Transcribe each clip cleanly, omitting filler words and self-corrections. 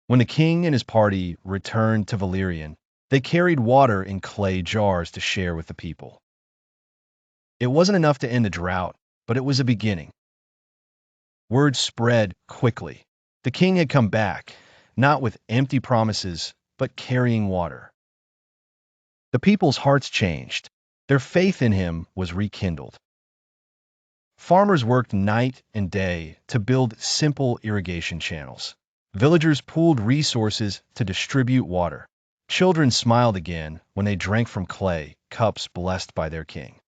When the king and his party returned to Valerion, they carried water in clay jars to share with the people. It wasn't enough to end the drought, but it was a beginning. Word spread quickly. The king had come back, not with empty promises, but carrying water. The people's hearts changed. Their faith in him was rekindled. Farmers worked night and day to build simple irrigation channels. Villagers pooled resources to distribute water. Children smiled again when they drank from clay cups blessed by their king.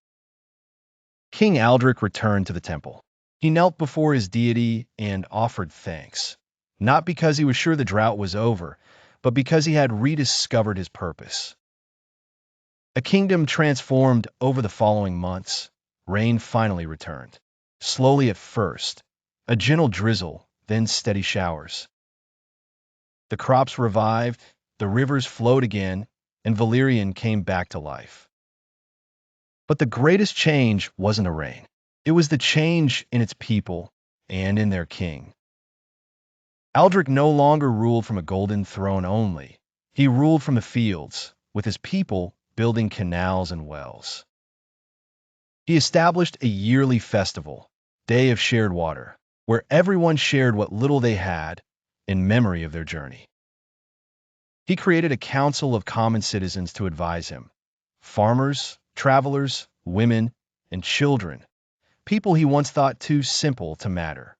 King Aldrich returned to the temple. He knelt before his deity and offered thanks, not because he was sure the drought was over, but because he had rediscovered his purpose. A kingdom transformed over the following months. Rain finally returned. Slowly at first, a gentle drizzle, then steady showers. The crops revived, the rivers flowed again, and Valerion came back to life. But the greatest change wasn't a rain. It was the change in its people and in their king. Aldrich no longer ruled from a golden throne only. He ruled from the fields, with his people building canals and wells. He established a yearly festival, Day of Shared Water, where everyone shared what little they had in memory of their journey. He created a council of common citizens to advise him: farmers, travelers, women, and children, people he once thought too simple to matter.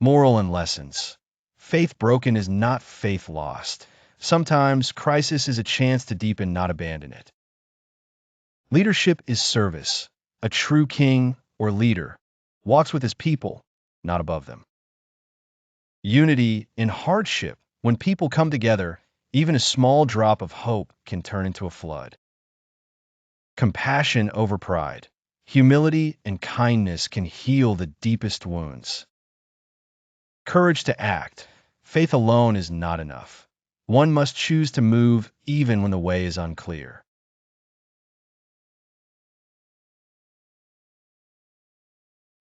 Moral and lessons. Faith broken is not faith lost. Sometimes crisis is a chance to deepen, not abandon it. Leadership is service. A true king or leader walks with his people, not above them. Unity in hardship. When people come together, even a small drop of hope can turn into a flood. Compassion over pride. Humility and kindness can heal the deepest wounds. Courage to act. Faith alone is not enough. One must choose to move even when the way is unclear.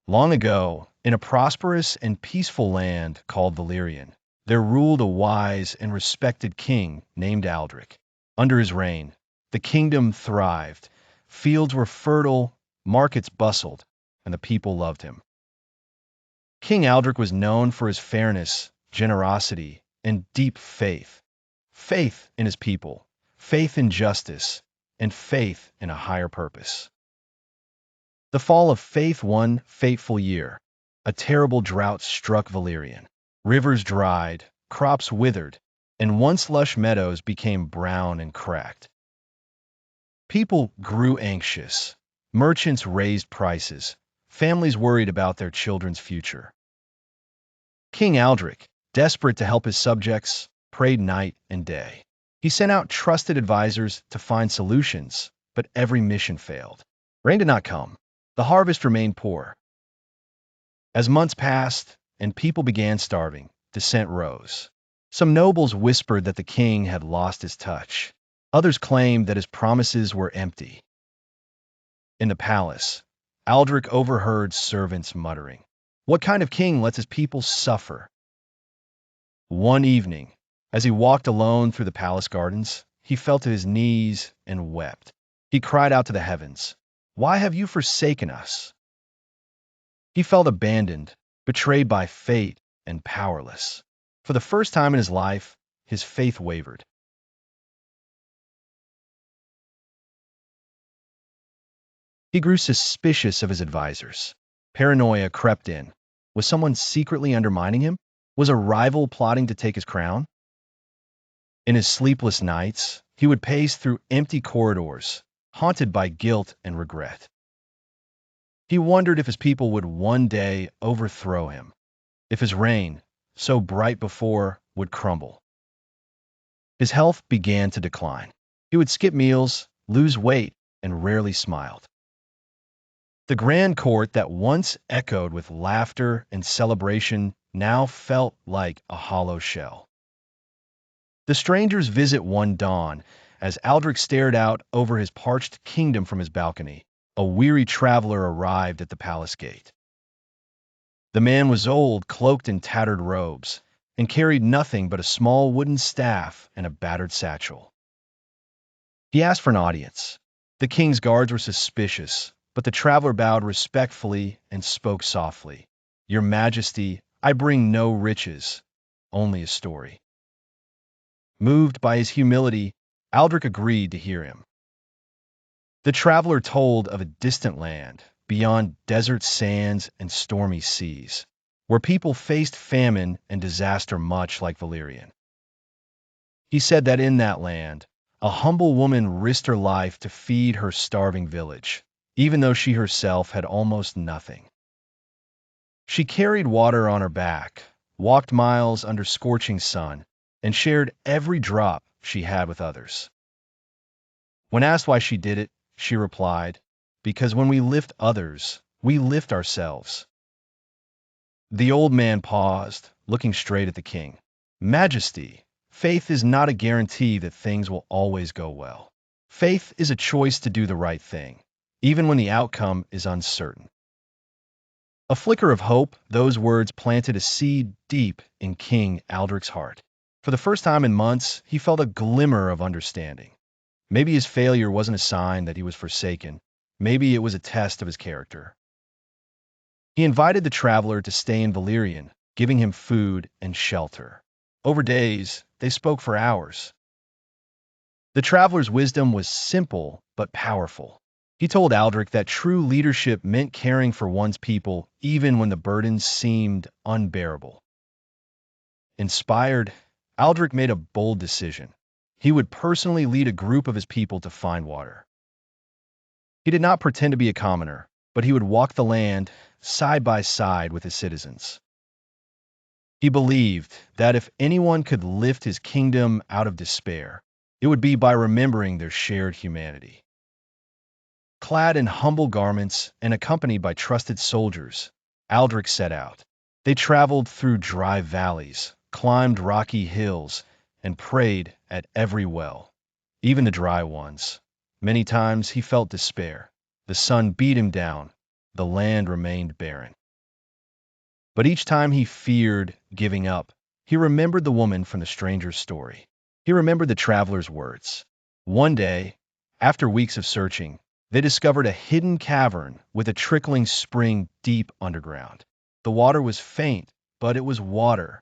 Long ago, in a prosperous and peaceful land called Valerion, there ruled a wise and respected king named Aldrich. Under his reign, the kingdom thrived. Fields were fertile, markets bustled, and the people loved him. King Aldrich was known for his fairness, generosity, and deep faith. Faith in his people, faith in justice, and faith in a higher purpose. The fall of faith one fateful year. A terrible drought struck Valerion. Rivers dried, crops withered, and once lush meadows became brown and cracked. People grew anxious. Merchants raised prices. Families worried about their children's future. King Aldrich, desperate to help his subjects, prayed night and day. He sent out trusted advisors to find solutions, but every mission failed. Rain did not come. The harvest remained poor. As months passed and people began starving, dissent rose. Some nobles whispered that the king had lost his touch. Others claimed that his promises were empty. In the palace, Aldrich overheard servants muttering, "What kind of king lets his people suffer?" One evening, as he walked alone through the palace gardens, he fell to his knees and wept. He cried out to the heavens, "Why have you forsaken us?" He felt abandoned, betrayed by fate, and powerless. For the first time in his life, his faith wavered. He grew suspicious of his advisors. Paranoia crept in. Was someone secretly undermining him? Was a rival plotting to take his crown? In his sleepless nights, he would pace through empty corridors, haunted by guilt and regret. He wondered if his people would one day overthrow him, if his reign, so bright before, would crumble. His health began to decline. He would skip meals, lose weight, and rarely smiled. The grand court that once echoed with laughter and celebration now felt like a hollow shell. The stranger's visit one dawn, as Aldrich stared out over his parched kingdom from his balcony. A weary traveler arrived at the palace gate. The man was old, cloaked in tattered robes, and carried nothing but a small wooden staff and a battered satchel. He asked for an audience. The king's guards were suspicious, but the traveler bowed respectfully and spoke softly. "Your Majesty, I bring no riches, only a story." Moved by his humility, Aldrich agreed to hear him. The traveler told of a distant land, beyond desert sands and stormy seas, where people faced famine and disaster much like Valerion. He said that in that land, a humble woman risked her life to feed her starving village, even though she herself had almost nothing. She carried water on her back, walked miles under scorching sun, and shared every drop she had with others. When asked why she did it, she replied, "Because when we lift others, we lift ourselves." The old man paused, looking straight at the king. "Majesty, faith is not a guarantee that things will always go well. Faith is a choice to do the right thing, even when the outcome is uncertain." A flicker of hope, those words planted a seed deep in King Aldrich's heart. For the first time in months, he felt a glimmer of understanding. Maybe his failure wasn't a sign that he was forsaken. Maybe it was a test of his character. He invited the traveler to stay in Valerion, giving him food and shelter. Over days, they spoke for hours. The traveler's wisdom was simple but powerful. He told Aldrich that true leadership meant caring for one's people even when the burdens seemed unbearable. Inspired, Aldrich made a bold decision. He would personally lead a group of his people to find water. He did not pretend to be a commoner, but he would walk the land side by side with his citizens. He believed that if anyone could lift his kingdom out of despair, it would be by remembering their shared humanity. Clad in humble garments and accompanied by trusted soldiers, Aldrich set out. They traveled through dry valleys, climbed rocky hills, and prayed at every well, even the dry ones. Many times he felt despair. The sun beat him down. The land remained barren. But each time he feared giving up, he remembered the woman from the stranger's story. He remembered the traveler's words. One day, after weeks of searching, they discovered a hidden cavern with a trickling spring deep underground. The water was faint, but it was water,